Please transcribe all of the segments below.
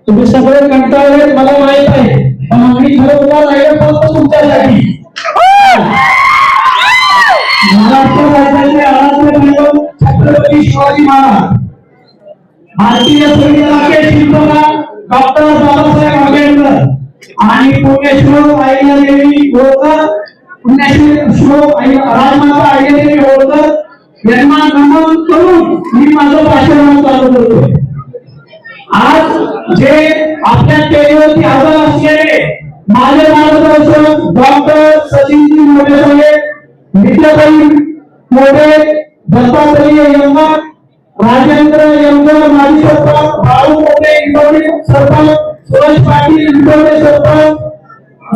तुम्ही सगळे कंटाळले मला माहित आहे, पण मी खरं उभा राहिलो फक्त तुमच्यासाठी. महाराष्ट्र राज्याचे आराध्य दैवत छत्रपती शिवाजी महाराज, भारतीय संविधानाचे शिल्पकार डॉक्टर बाबासाहेब आंबेडकर आणि पुण्यश्लोक अहिल्यादेवी होळकर, पुण्यश्लोक राजमाता अहिल्यादेवी होळकर यांना नमन करून मी माझं भाषण चालू करतोय. आज जे आपल्या टेलीवरती हजर असलेले माझे मार्गदर्शक डॉक्टर सचिनजी मोरे साहेब, विद्याताई मोरे, दत्तात्रय यंगर, राजेंद्र यंगर माजी सरपंच, बाळू मोरे इंदोरी सरपंच, सुरेश पाटील इंदोरी सरपंच,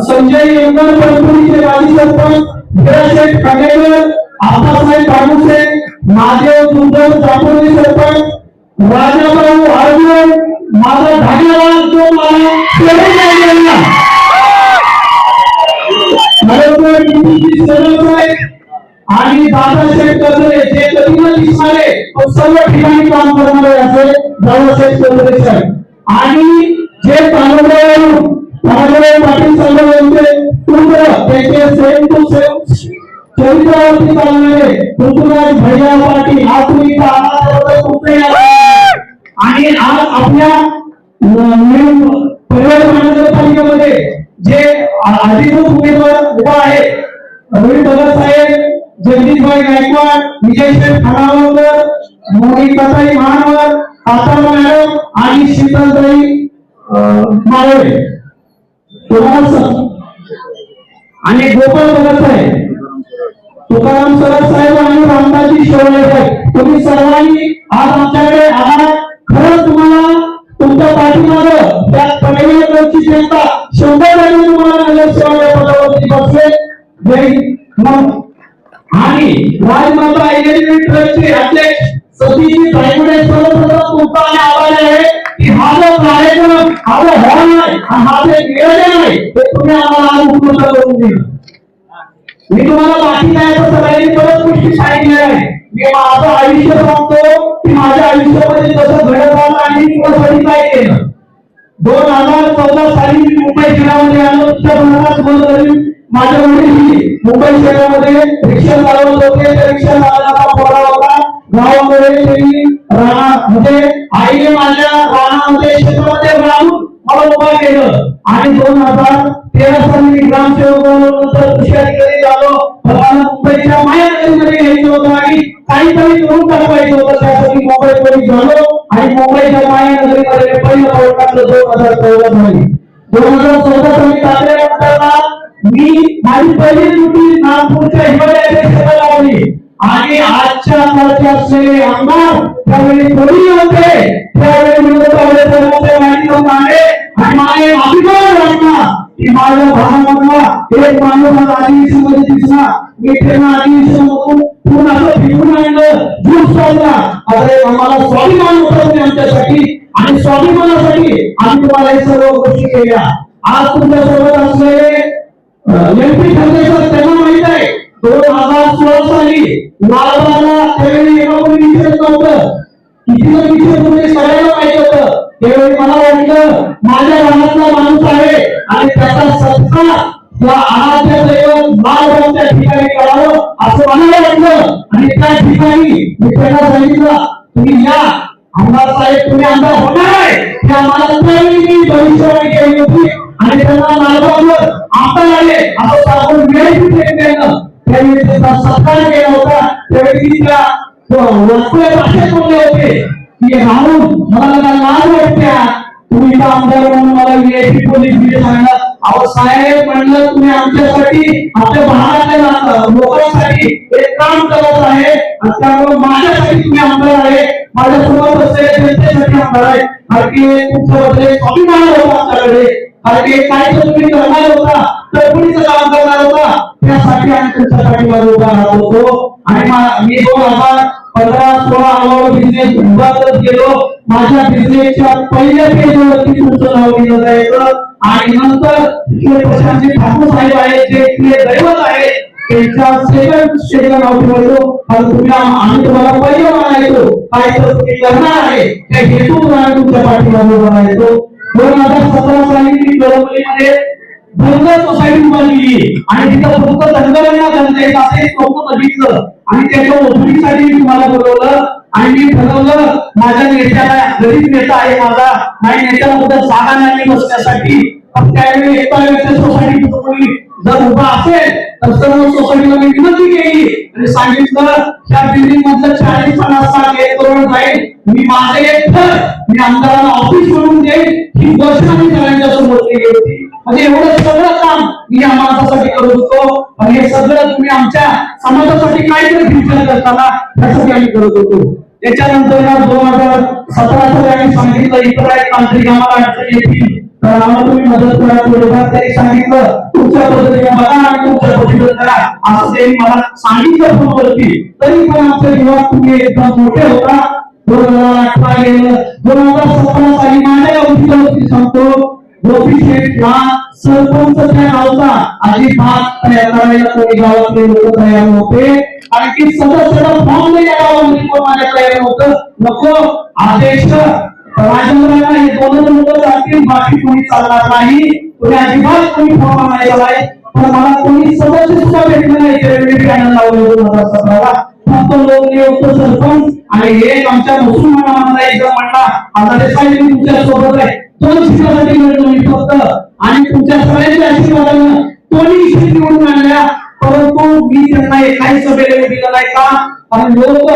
संजय यंगर परपुरीचे माजी सरपंच, हिराशेठ खांडेकर, आप्पासाहेब बाबूसे, महादेव सुंदर जांभोळी सरपंच, राजाभाऊ अर्जुन, माझा धन्यवाद जो मला आणि दादासाहेब कचरे जे कधी न दिसणारे सर्व ठिकाणी काम करणारे असे दादासाहेब कचरे साहेब आणि जे तालुक्यावरून पाटील साहेब यांचे पुत्र त्याचे सेम टू सेम चरित्रावरती चालणारे पृथ्वीराज भैया पाटील आणि आज आपल्या परिवार महानगरपालिकेमध्ये जे अधिकृत उमेदवार उभा आहे रोहित भगत साहेब, जगदीशभाई गायकवाड, विजयशेठ खानावकर, मोनिकाताई महानवर, ताताबा मॅडम आणि शीतलताई माळवे आणि गोपाळ भगत साहेब, तुकाराम सरस साहेब आणि रामदासजी शेवळे साहेब, तुम्ही सर्वांनी आज आमच्याकडे आहात. खरंच तुम्हाला तुमच्या पाठीमागं त्या पनवेलची जनता 100 तुम्हाला नगरसेवक पदावरती बसले आणि राजमाता अहिल्यादेवी ट्रस्टचे अध्यक्ष सतीजी सायकडे सर्वप्रथम तुमचा आभार आहे की हा जो कार्यक्रम हा जो हॉल आहे हा जे नियोजन आहे ते तुम्ही आम्हाला आज उपलब्ध करून दिलं. मी तुम्हाला बाकी काय सगळ्यांनी बरंच गोष्टी सांगितल्या आहे. मी माझं आयुष्य सांगतो की माझ्या आयुष्यामध्ये जसं घडत आलं आणि तुमच्यासाठी काय केलं. 2014 साली मी मुंबई शहरामध्ये आलो. माझ्या वडील मुंबई शहरामध्ये रिक्षा चालवत होते. त्या रिक्षा चालवण्याचा पोरा होता गावामध्ये. त्यांनी म्हणजे आईने माझ्या रानामध्ये शेतामध्ये राहून मला उभा केलं आणि 2013 साली मी ग्रामसेवक नंतर कृषी अधिकारी झालो. मुंबईच्या महानगरीमध्ये यायचं होतं आणि काहीतरी करून टाकवायचं होतं. त्यासाठी मुंबईमध्ये झालो आणि मुंबईच्या महानगरीमध्ये पहिलं पाऊल टाकलं 2014 साली. 2014 साली टाकल्यानंतर मी माझी पहिली ड्युटी नागपूरच्या हिमालयाच्या क्षेत्रात लावली आणि आजच्या काळाचे असलेले आमदार त्यावेळी कोणी होते. त्यावेळी माहिती होत आहे आणि माझे अभिमान वाटला की माझ्या भागामधला एक माणूस आदिवासीमध्ये दिसला. मी त्यांना आदिवासीमधून पूर्ण असं फिरून आणलं, ज्यूस पाजला. अरे आम्हाला स्वाभिमान होता आमच्यासाठी आणि स्वाभिमानासाठी आम्ही तुम्हाला हे सर्व गोष्टी केल्या. आज तुमच्या सोबत असलेले एमपी खासदार त्यांना माहित आहे 2016 साली लालबागला त्यावेळी एका कोणी विचारत नव्हतं. किती विचार तुम्ही सगळ्यांना माहित होतं. त्यावेळी मला वाटलं माझ्या भागातला माणूस आहे आणि त्याचा सत्कार या आराध्य दैवत लालबागच्या ठिकाणी करावं असं मला वाटलं आणि त्या ठिकाणी मी त्यांना सांगितलं तुम्ही या आमदार साहेब, तुम्ही आमदार होणार आहे त्या मला त्यावेळी मी भविष्यवाणी केली होती आणि त्यांना लालबागवर आमदार आले असं सांगून विनंती केलं. त्यावेळी त्याचा सत्कार केला होता. त्यावेळी त्या भाषेत बोलले होते की राहून मला लाज वाटत्या तुम्ही आमदार म्हणून मला व्हीआयपी पोलीस दिले सांगणार. अहो साहेब म्हणलं तुम्ही आमच्यासाठी आपल्या भागातल्या लोकांसाठी एक काम करत आहे आणि त्यामुळे माझ्यासाठी तुम्ही आमदार आहे. माझ्यासोबत असलेल्या जनतेसाठी आमदार आहे. कारण की तुमच्याबद्दल स्वाभिमान होता आमच्याकडे. कारण की काय तर तुम्ही करणार होता, तरपुडीचं काम करणार होता, त्यासाठी आम्ही तुमच्यासाठी उभा राहत होतो. आणि मी 2015-16 बिझनेस उभा करत गेलो. माझ्या बिझनेसच्या पहिल्या पेजवरती तुमचं नाव लिहिलं जायचं आणि नंतर प्रशांत ठाकूर साहेब आहेत जे दैवत आहेत त्यांच्या सेकंड स्टेजला नाव ठेवतो. आम्ही तुम्हाला पहिलं म्हणायचो काय तर तुम्ही करणार आहे त्या हेतून आम्ही तुमच्या पाठीमागे म्हणायचो. 2017 साली मी कळवलीमध्ये धनगर सोसायटी उभारली आणि तिथं फक्त धनगरांना जनतेचं असे स्वप्न बघितलं आणि त्याच्या ओळखीसाठी तुम्हाला बोलवलं आणि मी ठरवलं माझ्या नेत्याला गरीब नेता आहे माझा नाही नेत्याबद्दल जागा नाही बसण्यासाठी त्यावेळी एका व्यक्ती सोसायटी कोणी जर उभा असेल तर सर्व सोसायटीला मी विनंती केली आणि सांगितलं त्या बिल्डिंग मधलं 40-50 एक करोड जाईल मी माझे एक घर मी आमदारांना ऑफिस म्हणून देईन ही घोषणा मी सगळ्यांच्या समोर केली होती म्हणजे एवढं सगळं काम मी या माणसासाठी करत होतो आणि हे सगळं तुम्ही आमच्या समाजासाठी काहीतरी फ्युचर करताना त्यासाठी आम्ही करत होतो त्याच्यानंतर 2017 साली आम्ही सांगितलं इतर एक तांत्रिक आम्हाला अडचणी येतील तर आम्हाला तुम्ही मदत करा थोडंफार त्यांनी सांगितलं तुमच्या पद्धतीने बघा आणि तुमच्या पद्धतीने करा असं त्यांनी मला सांगितलं फोनवरती तरी पण आमच्या जीवात तुम्ही एकदम मोठे होता 2018 गेलं 2017 साली माझ्या गावची सांगतो गोपी शेठला सरपंचच्या गावचा अजिबात तयार करायला कोणी गावातले लोक तयार नव्हते कारण की सदस्याला फॉर्म या गावामध्ये कोण माझ्या तयार नव्हतं नको आदेश राजेंद्रांना हे दोन लोक चालतील बाकी कोणी चालणार नाही तुम्ही अजिबात कोणी फॉर्म आणायचा नाही पण मला कोणी सदस्य सुद्धा भेटलं नाही त्यावेळी पॅनल लावलं 2017 फक्त लोक नियुक्त सरपंच आणि एक आमच्या मुसलमानांना एकदम म्हणला आता ते साहेब तुमच्या सोबत आहे 2 सीटासाठी लढलो मी फक्त आणि तुमच्या सगळ्यांच्या आशीर्वादानं कोणी सीट निवडून आणल्या परंतु मी त्यांना एकाही सभेला दिलं नाही का कारण लोक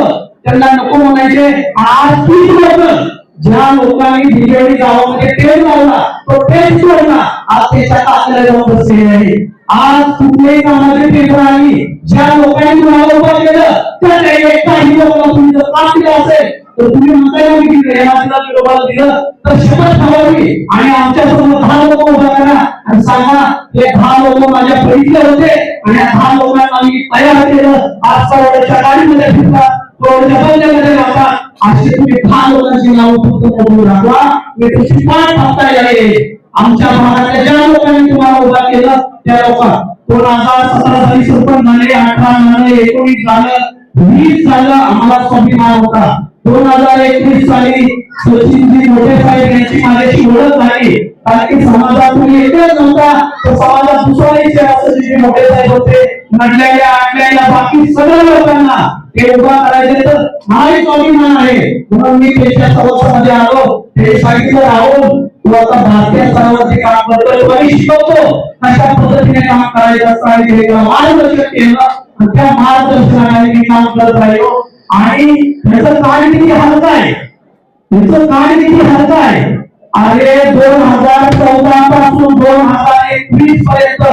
त्यांना नको म्हणायचे आज तीच लोक ज्या लोकांनी बिजेडी गावामध्ये तेल लावला तो तेल सोडला आज त्याच्यात आपल्याला जाऊन बसलेले आहे आज कुठल्याही कामाचे पेपर आली ज्या लोकांनी तुम्हाला उभं केलं त्या काही लोकांना तुम्ही जर काम केलं असेल तर तुम्ही म्हणताय ना की रेहातीला विरोधाला दिलं तर शपथ ठेवावी आणि आमच्या समोर 10 लोक उभा करा आणि सांगा हे 10 लोक माझ्या पहिल्या होते आणि या 10 लोकांना मी तयार केलं आज परवड्याच्या गाडीमध्ये फिरतात परवड्याच्या बंगल्यामध्ये राहतात अशी तुम्ही 10 लोकांची नावं फक्त मोडून राखवा मी तुमची पाठ टाकता येईल आमच्या भागातल्या ज्या लोकांनी तुम्हाला उभा केलं त्या लोकांना 2017 साली सरपंच झाले 18 झाले 19 झालं 20 झालं आम्हाला स्वाभिमान होता 2021 साली सचिनजी मोठे साहेब यांची माझ्याशी ओळख झाली कारण की समाजात तुम्ही एकच नव्हता तर समाजात दुसऱ्याचे सचिनजी मोठे साहेब होते नडलेल्या आणलेल्या बाकी सगळ्या लोकांना ते उभा करायचे तर मलाही स्वाभिमान आहे म्हणून मी त्याच्या सभासमध्ये आलो ते सांगितलं राहुल तू आता भारतीय स्तरावरती काम करतोय आणि शिकवतो कशा पद्धतीने काम करायचं असं आहे मार्गदर्शन केलं आणि त्या मार्गदर्शनाने मी काम करत राहिलो आणि त्याचं कार्य किती हलकं आहे त्याचं कार्य किती हलकं आहे अरे 2014 पासून 2021 पर्यंत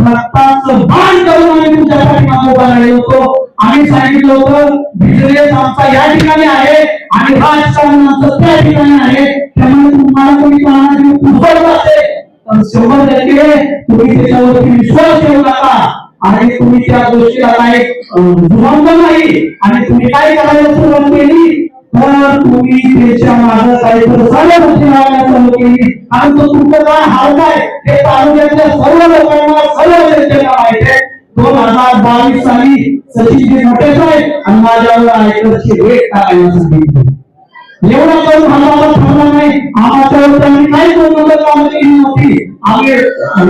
रक्ताचं बाण करून आम्ही तुमच्या पाठीमागे उभा राहिलो होतो आम्ही सांगितलं होतं बिजनेस आमचा या ठिकाणी आहे आणि राजकारण आमचं त्या ठिकाणी आहे त्यामुळे तुम्हाला कोणी पाहण्याची पुढे असेल तर 100% तुम्ही त्याच्यावरती विश्वास ठेवू नका आणि तुम्ही त्या गोष्टीला काही जुमानलं नाही आणि तुम्ही काय करायला सुरुवात केली तर तुम्ही त्याच्या मागे काहीतरी सगळ्या गोष्टी लावायला चालू केली आणि तो तुमचं काय हाल काय हे तालुक्यातल्या सर्व लोकांना सर्व जनतेला माहिती आहे 2022 साली सचिनजी मोठे साहेब आणि माझ्यावर आयकरची रेट टाकायला सांगितली एवढा करून आम्हाला थांबला नाही आम्हाला त्यांनी काही करून काम केली नव्हती आम्ही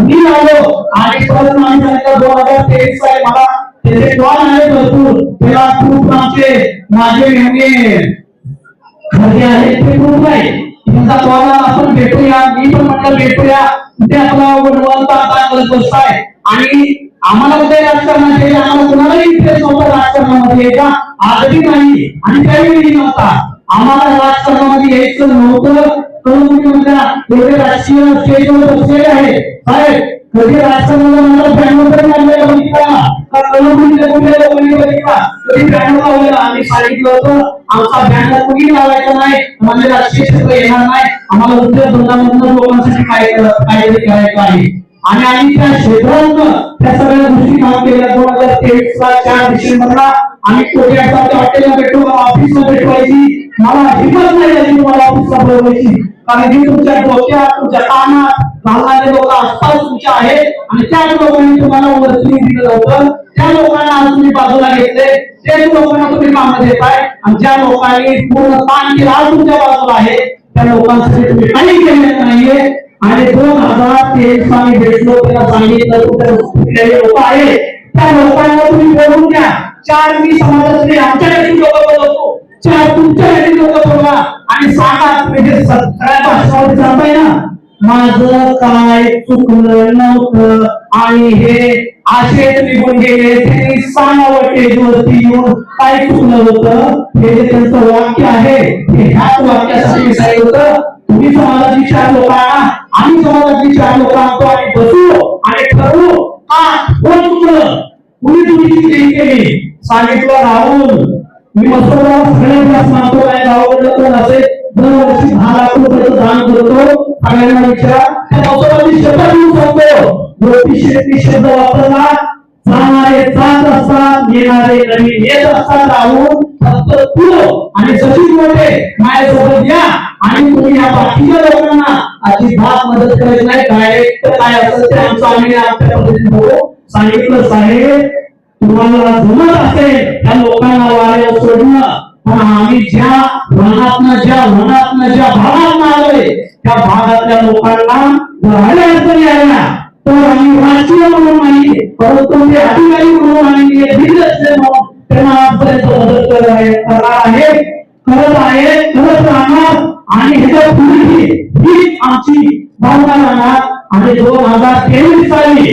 मी आलो आणि परत आम्ही सांगितलं 2023 साली मला त्याचे कॉल आले भरपूर त्याला खूप आमचे माझे नेहमी खरे आहेत ते खूप आहे त्यांचा कॉल आपण भेटूया मी पण म्हटलं भेटूया ते आपला वडवंता करत बसताय आणि आम्हाला कुठे राजकारणाचे आम्हाला कुणालाही इंटरेस्ट नव्हता राजकारणामध्ये यायचा आजही नाही आणि त्यावेळी नव्हता आम्हाला राजकारणामध्ये यायचं नव्हतं परंतु म्हणता एवढे राजकीय स्टेजवर बसलेले आहे साहेब कधी राजकारणाला मला बॅनर आणलेला बघितला का कलमपुरीच्या कुठल्या लोकांनी बघितला कधी बॅनर लावलेला आम्ही सांगितलं होतं आमचा बॅनर कुणी लावायचा नाही म्हणजे राजकीय क्षेत्र येणार नाही आम्हाला उद्योग धंद्यामधून लोकांसाठी काहीतरी करायचं आहे आणि आम्ही त्या क्षेत्रातनं त्या सगळ्या गोष्टी काम केल्या 2023 ला 4 डिसेंबरला आम्ही कोट्याच्या हॉटेलला भेटलो ऑफिसला भेटवायची मला हिंमत नाही झाली तुम्हाला ऑफिसला बोलवायची कारण की तुमच्या डोक्यात तुमच्या कानात घालणारे लोक आसपास तुमच्या आहेत आणि त्या लोकांनी तुम्हाला वरती दिलं होतं त्या लोकांना आज तुम्ही बाजूला घेतले तेच लोकांना तुम्ही कामं देताय आणि ज्या लोकांनी पूर्ण काम केलं आज तुमच्या बाजूला आहे त्या लोकांसाठी तुम्ही काही केलेलं नाहीये. आणि 2023 आम्ही भेटलो, त्याला सांगितलं कुठे लोक आहेत त्या लोकांना तुम्ही बोलून द्या. 4 मी समाजातले आमच्याकडे लोक बोलवतो, 4 तुमच्याकडे लोक बोलवा आणि सांगा तुम्ही जे सगळ्या भाषणावर सांगताय ना माझं काय चुकलं नव्हतं आणि हे असेच निघून गेले, त्यांनी सांगावं स्टेजवरती येऊन काय चुकलं होतं. हे जे त्यांचं वाक्य आहे हे ह्याच वाक्यासाठी सांगितलं होतं. तुम्ही समाजाची 4 लोकांना आम्ही समाजाची 4 लोकांना आणि बसू आणि ठरवू कोण चुकलं कुणी चुकीची केली. सांगितलं राहुल मी मस्तोबाला सगळ्यांना सांगतो काय गावाकडलं कोण असेल दरवर्षी 10 लाख रुपयाचं दान करतो. सगळ्यांना विचारा त्या मस्तोबाची शपथ घेऊन सांगतो ज्योतिषी शब्द वापरला जाणारे जात असतात येणारे नवीन येत असतात. राहुल फक्त तू आणि सचिन मोठे माझ्यासोबत या आणि तुम्ही या बाकीच्या लोकांना अजिबात मदत करायची नाही. डायरेक्ट काय असेल ते आमचं आम्ही आमच्या पद्धतीने बोलू. सांगितलं साहेब तुम्हाला जमत असेल त्या लोकांना वाऱ्यावर सोडणं पण आम्ही ज्या वनातनं ज्या भागातनं आलोय त्या भागातल्या लोकांना अडचणी आल्या तर आम्ही राजकीय म्हणून नाही परंतु ते अधिकारी म्हणून आणि त्यांना आजपर्यंत मदत करत आहे करत राहणार आणि ह्याच्या पुढेही ही आमची भावना राहणार. आणि 2023 साली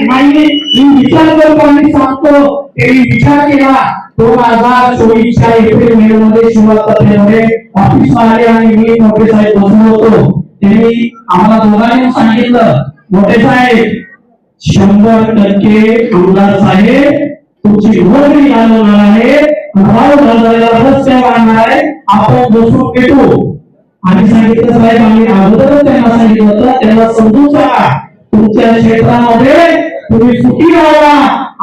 नाही मी विचार करतो आणि सांगतो त्यांनी विचार केला 2024च्या एप्रिल महिन्यामध्ये शिवरात्रीमध्ये ऑफिस आले आणि मी मोठे साहेब बसलो होतो. त्यांनी आम्हाला दोघांनी सांगितलं मोठे साहेब 100% आमदार साहेब तुमची नोकरी घालवणार आहे रस्ते वाढणार आहे आपण बसून भेटू. आम्ही सांगितलं साहेब आम्ही अगोदरच त्यांना सांगितलं होतं त्यांना समजून सांगा तुमच्या क्षेत्रामध्ये तुम्ही सुखी राहा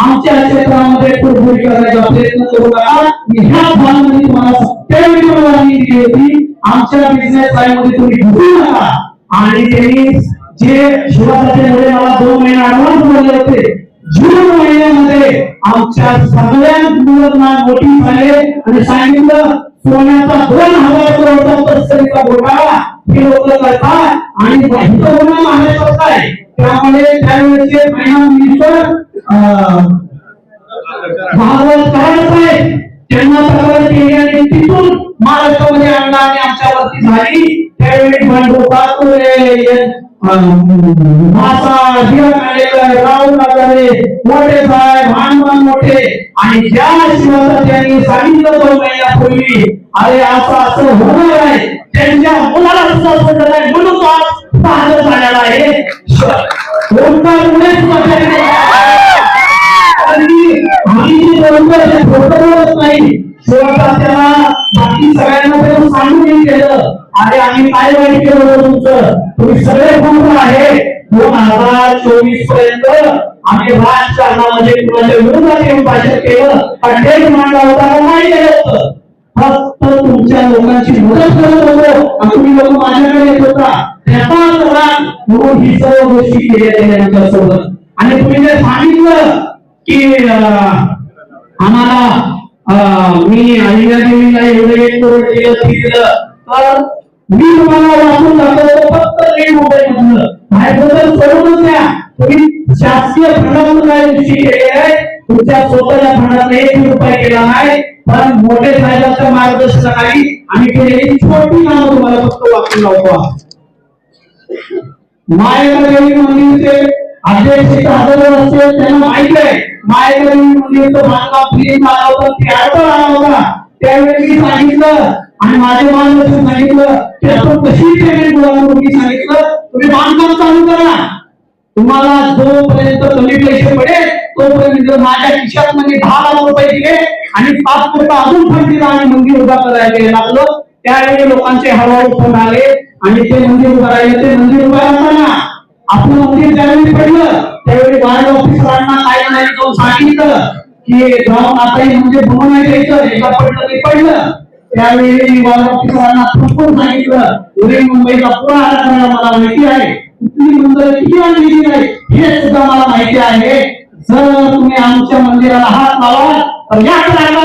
आमच्या क्षेत्रामध्ये कुरबुरी करायचा प्रयत्न करू नका. ह्या भागामध्ये तुम्हाला सत्यावी परवानगी दिली होती आमच्या बिझनेस लाईनमध्ये तुम्ही घुसू नका. आणि त्यांनी जे शिवासाच्यामुळे मला 2 महिने ऍडव्हान्स बोलले होते जून महिन्यामध्ये आमच्या सगळ्या मुलांना नोटीस आले आणि सांगितलं सोन्याचा 2000 करोडचा तस्करीचा घोटाळा हे लोक करतात आणि माहिती होणं महाराष्ट्रात आहे. त्यामुळे त्यावेळेचे फायनान्स मिनिस्टर भागवत कराड साहेब त्यांना तक्रार केली आणि तिथून महाराष्ट्रामध्ये आणला आणि आमच्यावरती झाली. त्यावेळी मोठे साहेब हनुमान मोठे आणि ज्या शिवाचा त्यांनी सांगितलं 2 महिन्यापूर्वी अरे असं होणार आहे त्यांच्या मुलाला सुद्धा सोडलं नाही म्हणून तो आज पाहत झालेला आहे. नाही बाकी सगळ्यांना सांगून केलं अरे आम्ही काय वाईट केलं होतं तुमचं तुम्ही सगळे बरोबर आहे. 2024 पर्यंत आम्ही राजकारणामध्ये कुणाच्या विरोधात येऊन भाषण केलं अड्डेच मांडला होता नाही केलं होतं फक्त तुमच्या लोकांची मदत करत होतो आणि तुम्ही लोक माझ्याकडे येत होता त्याचा म्हणून ही सर्व गोष्टी केल्या त्यांच्यासोबत. आणि तुम्ही जे सांगितलं की आम्हाला मी अहिल्यादेवीला एवढं 1 करोड दिलं तर मी तुम्हाला वाचून दाखवतो फक्त 1 रुपये मधलं बाहेरबद्दल सोडूनच द्या. तुम्ही शासकीय फंडातून काय गोष्टी केलेल्या आहेत तुमच्या स्वतःच्या फंडात 1 रुपया केला नाही पण मोठे साहेबांच्या मार्गदर्शनाखाली आम्ही केलेली छोटी कामं तुम्हाला फक्त वाचून लावतो. मायेदेवी मंदिरचे अध्यक्ष हजर असते त्यांना माहिती आहे मायेदेवी मंदिरचं बांधकाम फिल्म आला होता ते आला होता त्यावेळी मी सांगितलं आणि माझे मार्गदर्शन सांगितलं की आपण कशी पेमेंट गोळा करू. मी सांगितलं तुम्ही बांधकाम चालू करा तुम्हाला जोपर्यंत कमी पैसे पडेल तोपर्यंत माझ्या खिशात मध्ये 10 लाख रुपये दिले आणि 5 अजून फंड दिला आणि मंदिर उभा करायला लागलं. त्यावेळी लोकांचे हळूहळू फोन आले आणि ते मंदिर उभं राहिलं. ते मंदिर उभं राहताना आपलं मंदिर ज्यावेळी पडलं त्यावेळी वार्ड ऑफिसरांना काय नाही जाऊन सांगितलं की जाऊन आता हे मंदिर बनवून द्यायचं एकदा पडलं ते पडलं. त्यावेळी वार्ड ऑफिसरांना थोडं सांगितलं उद्या मुंबईचा पुरा आला मला माहिती आहे कुठली मंदिर किती आणलेली नाही हे सुद्धा मला माहिती आहे. जर तुम्ही आमच्या मंदिराला हात लावाल तर या करायला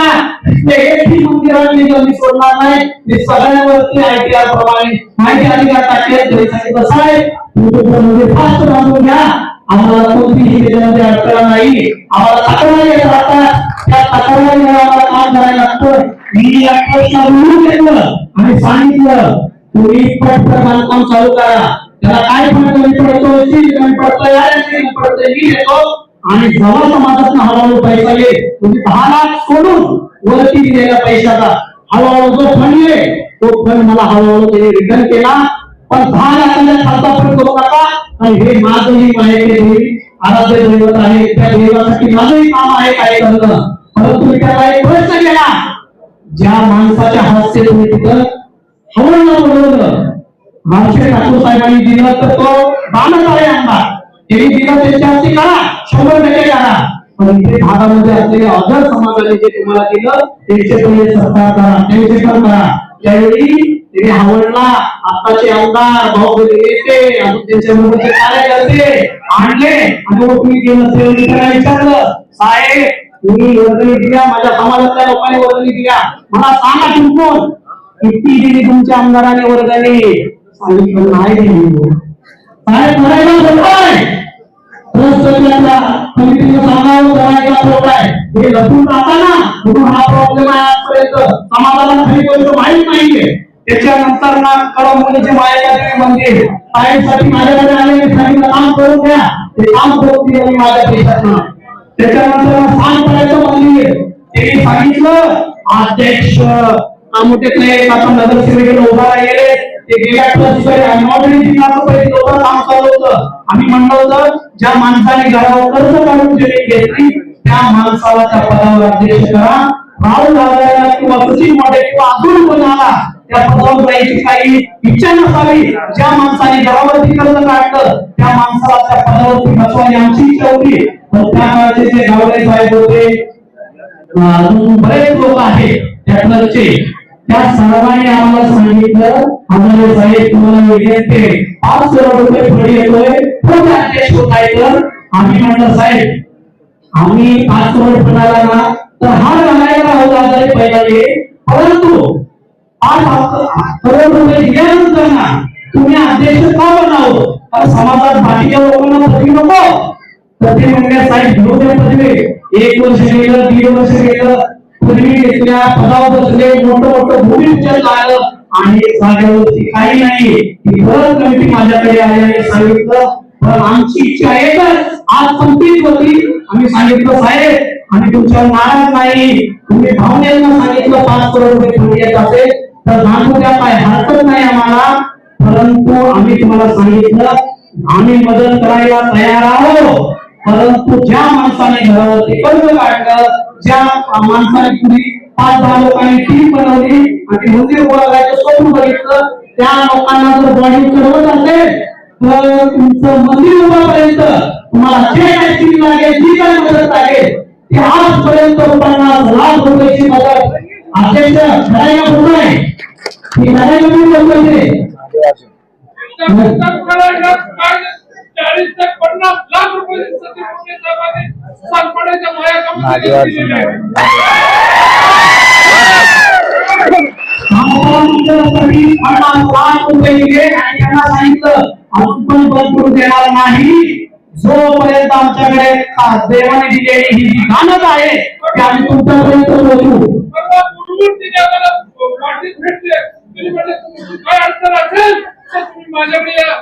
एकही मंदिराने मी सोडणार नाही. मी सगळ्यांवरती ITR प्रमाणे माहिती अधिकार टाकेल. तरी कसं आहे म्हणजे फास्ट बांधून घ्या. आम्हाला कोणतीही त्याच्यामध्ये अडथळा नाही. आम्हाला तक्रारी येत राहतात, त्या तक्रारीमुळे आम्हाला काम करायला लागतं. मी या प्रश्नावरून घेतलं आणि सांगितलं तुम्ही पटकन बांधकाम चालू करा. त्याला काय फरक कमी पडतो, कमी पडतो, याची पडतो मी देतो. आणि जवळ समाजातून हळूहळू पैसा येईल. तुम्ही 10 लाख सोडून वरती दिलेल्या पैशाचा हळूहळू जो फंड येईल तो फंड मला हळूहळू त्यांनी रिटर्न केला. पण 10 लाखाच्या खातापर्यंत करू नका. आणि हे माझंही माहिती आराध्य दैवत आहे, त्या दैवासाठी माझंही काम आहे काय करणं. परंतु मी त्याला एक प्रश्न केला, ज्या माणसाच्या हास्य तुम्ही तिथं हवळला बोलवलं मार्शे ठाकूर साहेबांनी दिलं तर तो बाणच आहे आमदार. त्यांनी दिलं त्यांच्या हस्ते करा, 100% करा. पण इथे भागामध्ये असलेले अदर समाजाने जे तुम्हाला दिलं त्यांचे पहिले सरकार करा, त्यांचे पण करा. त्यावेळी त्यांनी हवळला आताचे आमदार भाऊबंद नेते अजून त्यांच्याबरोबरचे कार्यकर्ते आणले आणि तुम्ही केलं ते त्याला विचारलं साहेब तुम्ही वर्गणी दिल्या, माझ्या समाजातल्या लोकांनी वर्गणी दिल्या, मला सांगा तुमकोण किती दिली तुमच्या आमदाराने वर्गणी. सांगितलं नाही दिली. साहेब करायला बोलताय समितीने सांगावं करायला बोलताय. हे लपून राहताना म्हणून हा प्रॉब्लेम आहे आजपर्यंत. समाजाला खरी गोष्ट माहीत नाहीये. त्याच्यानंतर ना कळमनुरीचे मायादेवी मंदिर साहेबसाठी माझ्याकडे आले, मी सांगितलं काम करून द्या. ते काम करून दिलं मी माझ्या देशातनं. त्याच्यानंतर सांगपड्याचं मंदिर त्यांनी सांगितलं अध्यक्ष आमोठ्यातले आता नगरसेवक उभा राहिले ते गेल्या काम चालू होतं. आम्ही म्हणलं होतं ज्या माणसाने घरावर कर्ज काढून घेतली त्या माणसाला त्या पदावर अध्यक्ष करा. राहुल गांधी किंवा सचिन मोठे किंवा अजून कोण आला त्या पदावर जायची काही इच्छा नसावी. ज्या माणसाने घरावरती कर्ज काढलं त्या माणसाला त्या पदावरती बसवायची आमची इच्छा होती. पण त्या काळाचे जे गावडे साहेब होते अजून बरेच लोक आहेत त्यातले त्या सर्वांनी आम्हाला सांगितलं आम्हाला साहेब तुम्हाला विनंती 5 करोड रुपये फंड येतोय, कोण अध्यक्ष होताय. तर आम्ही म्हटलं साहेब आम्ही 5 करोड फंडाला ना तर हा घालायला राहुल गांधी पहिला येईल. परंतु 5 करोड रुपये दिल्यानंतर ना तुम्ही अध्यक्ष का बनावं. समाजात बाकीच्या लोकांना पदवी नको. तर ते म्हणले साहेब घेऊ द्या पदवी. 1 वर्ष गेलं, 1.5 वर्ष गेलं, पदवी घेतल्या, पदावर बसले, मोठं भूमिपूजन झालं आणि जागेवरती काही नाही. ती परत कमिटी माझ्याकडे आली आणि सांगितलं पण आमची इच्छा एकच आज संपत्ती होती. आम्ही सांगितलं साहेब आम्ही तुमच्यावर नाराज नाही. तुम्ही भावनेनं सांगितलं 5 करोड रुपये फंड येत असेल तर मागू द्या, काय हरकत नाही आम्हाला. परंतु आम्ही तुम्हाला सांगितलं आम्ही मदत करायला तयार आहोत. परंतु ज्या माणसाने घरावरती कर्ज काढलं, ज्या माणसाने पूर्वी 5-10 लोकांनी टीम बनवली आणि मंदिर उभारायचं स्वप्न बघितलं त्या लोकांना जर बॉडी करवत असेल तर तुमचं मंदिर उभारपर्यंत तुम्हाला जे काही टीम लागेल, जी काही मदत लागेल ती आजपर्यंत 50 लाख रुपयाची मदत अध्यक्ष करायला बोलतो आहे. ही करायला मी बोलतोय 40 ते 50 लाख रुपये सांगपड्याच्या देणार नाही. जोपर्यंत आमच्याकडे देवाने दिलेली ही जी गाणं आहे ते आम्ही तुमच्यापर्यंत पोहोचू. काय अडचण असेल तर तुम्ही माझ्याकडे या.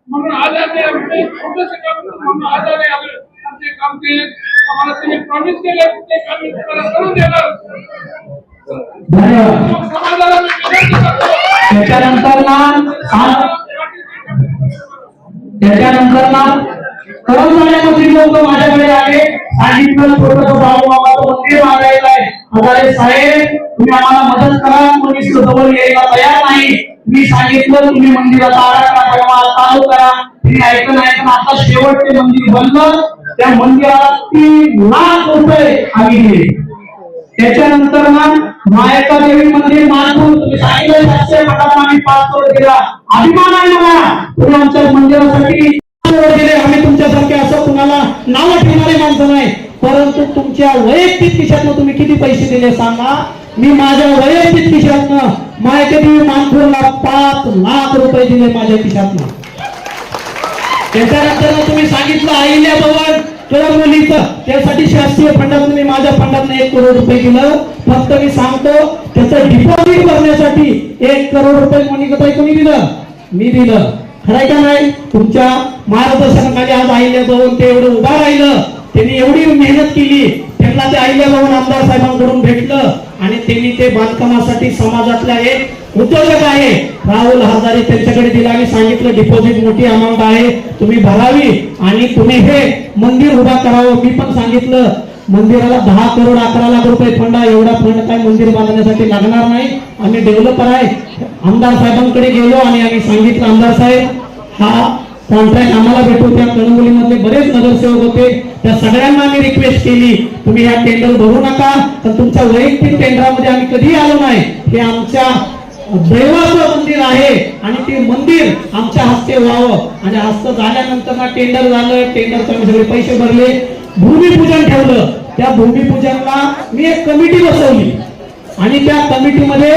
म्हणून आजाने आमचे छोटंसं काम म्हणून आजाने आमचे काम केले. आम्हाला त्यांनी प्रॉमिस केलं ते काम मी तुम्हाला करून देणार. समाजाला मी विनंती करतो. त्याच्यानंतर ना कर्मचाऱ्यांमध्ये लोक माझ्याकडे आले सांगितलं छोटंसं बाळूमामाचं मंदिर मागायचं आहे. म्हणाले साहेब तुम्ही आम्हाला मदत करा. कोणी जवळ यायला तयार नाही. मी सांगितलं तुम्ही मंदिराचा आराखडा बनवा, चालू करा. तुम्ही ऐकलं नाही पण आता शेवटचे मंदिर बनलं. त्या मंदिराला 3 लाख रुपये आम्ही दिले. त्याच्यानंतर ना मायका देवी मंदिर मानपूर तुम्ही सांगितलं 700 मठात आम्ही 5 करोड दिला. अभिमान आहे मला तुम्ही आमच्या मंदिरासाठी दिले. आम्ही तुमच्यासारखे असं कुणाला नाव ठेवणारे माणसं नाही. परंतु तुमच्या वैयक्तिक खिशातनं तुम्ही किती पैसे दिले सांगा. मी माझ्या वैयक्तिक खिशातनं मायकेदेवी मानखुर्दला 5 लाख रुपये दिले माझ्या खिशातनं. त्याच्यानंतर तुम्ही सांगितलं अहिल्या भवन मुलीचं, त्यासाठी शासकीय फंडातून मी माझ्या फंडातून 1 करोड रुपये दिलं. फक्त मी सांगतो त्याचं डिपॉझिट भरण्यासाठी 1 करोड रुपये मोनिकाताई कोणी दिलं? मी दिलं. खरंय का नाही? तुमच्या मार्गदर्शनाखाली आज अहिल्या भवन ते एवढं उभा राहिलं. त्यांनी एवढी मेहनत केली, त्यांना ते अहिल्या भवन आमदार साहेबांकडून भेटलं आणि त्यांनी ते बांधकामासाठी समाजातला एक उद्योजक आहे राहुल हजारे त्यांच्याकडे दिला आणि सांगितलं डिपॉझिट मोठी अमाऊंट आहे, तुम्ही भरावी आणि तुम्ही हे मंदिर उभा करावं. मी पण सांगितलं मंदिराला 10 करोड 11 लाख रुपये फंड आहे. एवढा फंड काय मंदिर बांधण्यासाठी लागणार नाही. आम्ही डेव्हलपर आहे. आमदार साहेबांकडे गेलो आणि आम्ही सांगितलं आमदार साहेब हा कॉन्ट्रॅक्ट आम्हाला भेटू. त्या कणगोलीमधले बरेच नगरसेवक होते, त्या सगळ्यांना आम्ही रिक्वेस्ट केली तुम्ही या टेंडर भरू नका, तर तुमच्या वैयक्तिक टेंडरमध्ये आम्ही कधी आलो नाही. हे आमच्या दैवाचं मंदिर आहे आणि ते मंदिर आमच्या हस्ते व्हावं. आणि हस्त झाल्यानंतर ना टेंडर झालं. टेंडरचे आम्ही सगळे पैसे भरले, भूमिपूजन ठेवलं. त्या भूमिपूजनला मी एक कमिटी बसवली आणि त्या कमिटीमध्ये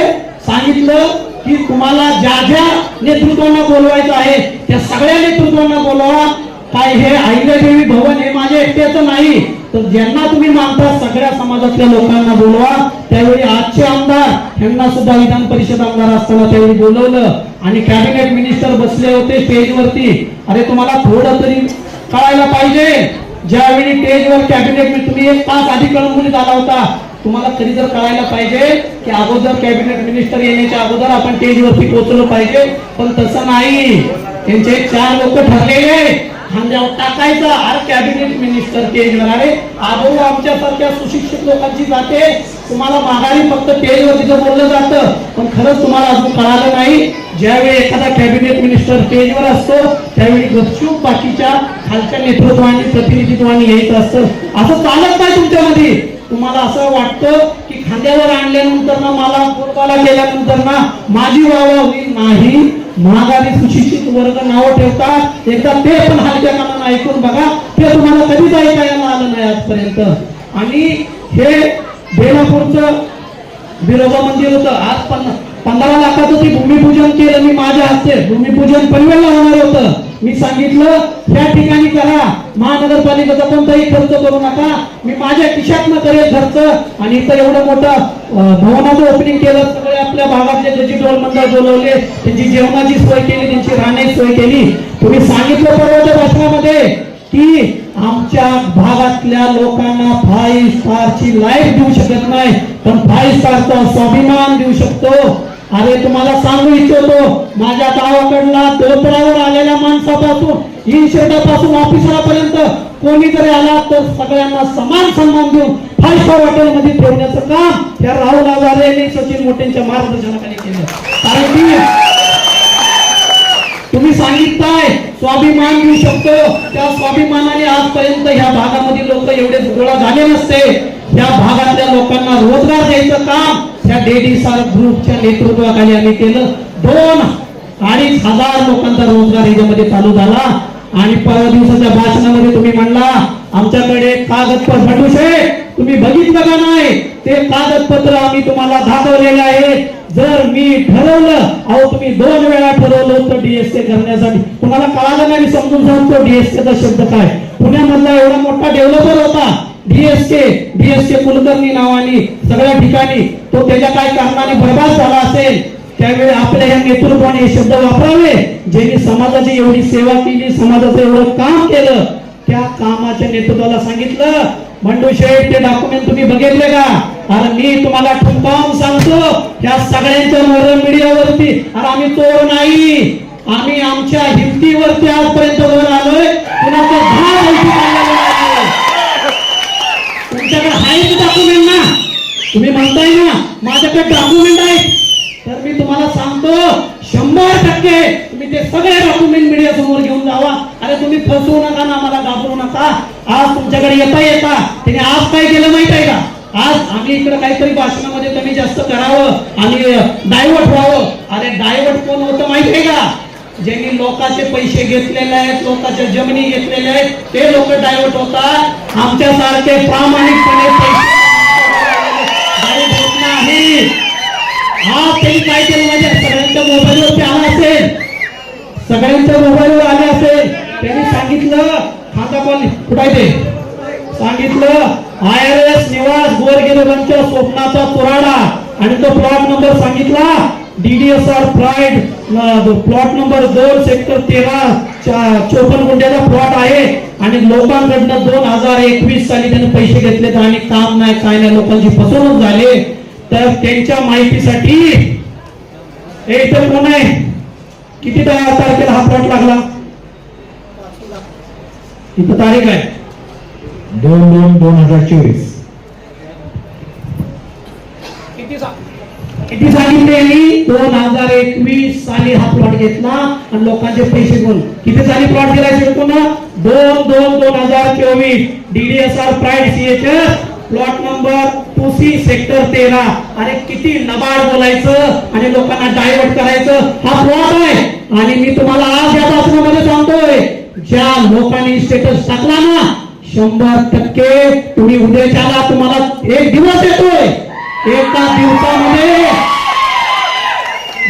सांगितलं की तुम्हाला ज्या ज्या नेतृत्वांना बोलवायचं आहे त्या सगळ्या नेतृत्वांना बोलवा. काय हे अहिल्यादेवी भवन हे माझ्या एकट्याचं नाही, तर ज्यांना तुम्ही मानता सगळ्या समाजातल्या लोकांना बोलवा. त्यावेळी आजचे आमदार यांना सुद्धा विधान परिषद आमदार असताना त्यावेळी बोलवलं आणि कॅबिनेट मिनिस्टर बसले होते स्टेजवरती. अरे तुम्हाला थोडं तरी कळायला पाहिजे, ज्यावेळी स्टेजवर कॅबिनेट तुम्ही 1 तास आधी कळंबोलीत आला होता, तुम्हाला तरी जर कळायला पाहिजे की अगोदर कॅबिनेट मिनिस्टर येण्याच्या अगोदर आपण स्टेजवरती पोहोचलो पाहिजे. पण तसं नाही, त्यांचे 4 लोक ठरलेले खांद्यावर टाकायचा. अरे कॅबिनेट मिनिस्टर स्टेजवर, अरे आबो आमच्यासारख्या सुशिक्षित लोकांची जाते, तुम्हाला माघारी फक्त स्टेजवर तिथं बोललं जातं. पण खरंच तुम्हाला अजून कळालं नाही, ज्यावेळी एखादा कॅबिनेट मिनिस्टर स्टेजवर असतो त्यावेळी गपचूप बाकीच्या खालच्या नेतृत्वाने प्रतिनिधित्वाने यायचं असतं. असं चालत नाही तुमच्यामध्ये. तुम्हाला असं वाटतं की खांद्यावर आणल्यानंतर ना मला बोलबाला केल्यानंतर ना माझी वावा होईल. नाही, महागारी सुशिक्षित वर्ग नावं ठेवतात. एकदा ते पण हलक्या कानानं ऐकून बघा, ते तुम्हाला कधीच ऐकायला आलं नाही आजपर्यंत. आणि हे बेलापूरचं बिरोबा मंदिर होतं, आज 15 लाखाचं ते भूमिपूजन केलं मी माझ्या हस्ते. भूमिपूजन पनवेलला होणार होतं. मी सांगितलं त्या ठिकाणी करा, महानगरपालिकेचा कोणताही खर्च करू नका, मी माझ्या खिशातनं करेल खर्च. आणि इथं एवढं मोठं भवनाचं ओपनिंग केलं, सगळे आपल्या भागातले त्याची डोल मंडळ बोलवले, त्यांची जेवणाची सोय केली, त्यांची राहण्याची सोय केली. तुम्ही सांगितलं परवाच्या भाषणामध्ये की आमच्या भागातल्या लोकांना 5 स्टारची लाईफ देऊ शकत नाही, पण 5 स्टारचा स्वाभिमान देऊ शकतो. अरे तुम्हाला सांगू इच्छितो, माझ्या गावाकडला दोतरावर आलेल्या माणसापासून इन्शर्टापासून ऑफिसरापर्यंत कोणी जरी आला तर सगळ्यांना समान सन्मान देऊन 5 स्टार हॉटेलमध्ये ठेवण्याचं काम या राहुल हजारे यांनी सचिन मोटेंच्या मार्गदर्शनाखाली केलं. कारण की तुम्ही सांगितलंय स्वाभिमान देऊ शकतो, त्या स्वाभिमानाने आजपर्यंत ह्या भागामध्ये लोक एवढे गोळा झाले नसते. या भागातल्या लोकांना रोजगार द्यायचं काम त्या डेडीसार ग्रुपच्या नेतृत्वाखाली आम्ही केलं. 2-2.5 हजार लोकांचा रोजगार याच्यामध्ये चालू झाला. आणि परवा दिवसाच्या भाषणामध्ये तुम्ही म्हणला आमच्याकडे कागदपत्र फटूशे, तुम्ही बघितलं का नाही? ते कागदपत्र आम्ही तुम्हाला दाखवलेले आहे. जर मी ठरवलं, अहो तुम्ही 2 वेळा ठरवलं होतं डीएसके करण्यासाठी, तुम्हाला कळालं नाही. समजून सांगतो डीएसकेचा शब्द काय. पुण्यामधला एवढा मोठा डेव्हलपर होता डीएसके कुलकर्णी नावाने, सगळ्या ठिकाणी तो त्याच्या काय कारणाने बर्बाद झाला असेल. त्यावेळी आपल्या या नेतृत्वाने हे शब्द वापरावे, ज्यांनी समाजाची एवढी सेवा केली, समाजाचं एवढं काम केलं. त्या कामाच्या नेतृत्वाला सांगितलं बंडू शेठ ते डॉक्युमेंट तुम्ही बघितले का? अरे मी तुम्हाला ठुमकावून सांगतो या सगळ्यांच्या मीडियावरती, अरे आम्ही चोर नाही, आम्ही आमच्या हिमतीवरती आजपर्यंत वर आलोय. कुणाचं 10 पैसे काढलेलं नाही. तुमच्याकडे आहेत डॉक्युमेंट ना, तुम्ही म्हणताय ना माझ्याकडे डॉक्युमेंट आहेत, तर मी तुम्हाला सांगतो 100% तुम्ही ते सगळे डॉक्युमेंट मीडिया समोर घेऊन जावा. अरे तुम्ही फसवू नका ना, मला घाबरू नका. आज तुमच्याकडे येता त्याने आज काय केलं माहित आहे का? आज आम्ही इकडे काहीतरी भाषणामध्ये कमी जास्त करावं आणि डायव्हर्ट व्हावं. अरे डायव्हर्ट कोण होतं माहित आहे का? ज्यांनी लोकांचे पैसे घेतलेले आहेत, लोकांच्या जमिनी घेतलेल्या आहेत, ते लोक डायव्हर्ट होतात. आमच्यासारखे प्रामाणिकपणे पैसे डायव्हर्ट होत नाही. आज त्यांनी काय केलं माझ्या सगळ्यांच्या मोबाईलवरती आला असेल, सगळ्यांच्या मोबाईलवर आले असेल. त्यांनी सांगितलं खाता पण कुठे ते सांगितलं IRS निवास गोरगरिबांच्या स्वप्नाचा पुराडा आणि तो प्लॉट नंबर सांगितला DDSR pride plot number 2 sector 13 54 गुंठ्याचा प्लॉट आहे आणि लोकांकडनं 2021 साली त्याने पैसे घेतले आणि काम नाही काय नाही, लोकांची फसवणूक झाली. तर त्यांच्या माहितीसाठी इथं कोण आहे, किती तारखेला हा प्लॉट लागला, इथं तारीख आहे 2/2/2024. किती सांगितले 2021 साली हा प्लॉट घेतला आणि लोकांचे पैसे घेऊन किती साली प्लॉट दिला शिकून 2/2/2024 DDSR pride CHS plot number 2C sector 13. अरे किती लबाड बोलायचं आणि लोकांना डायव्हर्ट करायचं. हा प्लॉट आहे आणि मी तुम्हाला आज या भाषणामध्ये सांगतोय, ज्या लोकांनी स्टेटस टाकला ना 100% तुम्ही उद्याच्याला तुम्हाला एक दिवस येतोय, एका दिवसामध्ये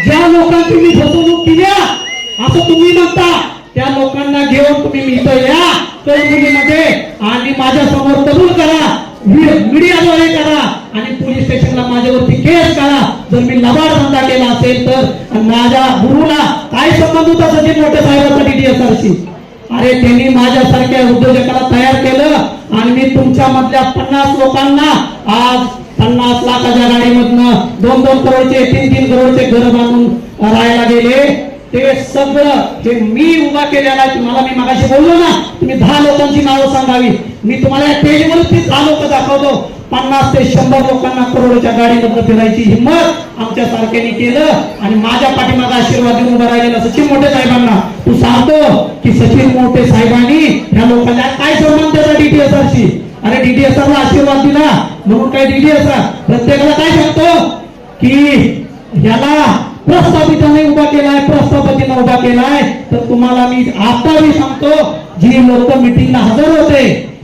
ज्या लोकांची मी फसवणूक केली असं तुम्ही म्हणता त्या लोकांना घेऊन तुम्ही इथं या चौमुलीमध्ये आणि माझ्या समोर कबूल करा, मीडियाद्वारे करा आणि पोलीस स्टेशनला माझ्यावरती केस करा जर मी लबाड धंदा केला असेल तर. माझ्या गुरुला काय संबंध होता सचिन मोठे साहेबांचा DDSRशी? अरे त्यांनी माझ्यासारख्या उद्योजकाला तयार केलं आणि मी तुमच्या मधल्या 50 लोकांना आज 50 लाखाच्या गाडीमधनं 2-2 करोडचे 3-3 करोडचे घर बांधून राहायला गेले. ते सगळं जे मी उभा केलेला आहे. तुम्हाला मी मगाशी बोललो ना तुम्ही 10 लोकांची नावं सांगावी, मी तुम्हाला या पेजवरती 10 लोक दाखवतो. 50 ते 100 लोकांना करोडच्या गाडीमधनं फिरायची हिंमत आमच्या सारख्याने केलं आणि माझ्या पाठीमागे आशीर्वाद देऊन उभा राहिलेला सचिन मोठे साहेबांना तू सांगतो की सचिन मोठे साहेबांनी ह्या लोकांना काय संबंध त्याचा DDSRशी? अरे DDSRला आशीर्वाद दिला म्हणून काय DDSR प्रत्येकाला काय सांगतो की ह्याला प्रस्थापिताने उभा केलाय, प्रस्थापिताने उभा केलाय. तर तुम्हाला मी आता मी सांगतो जी लोक मिटिंगला हजर होते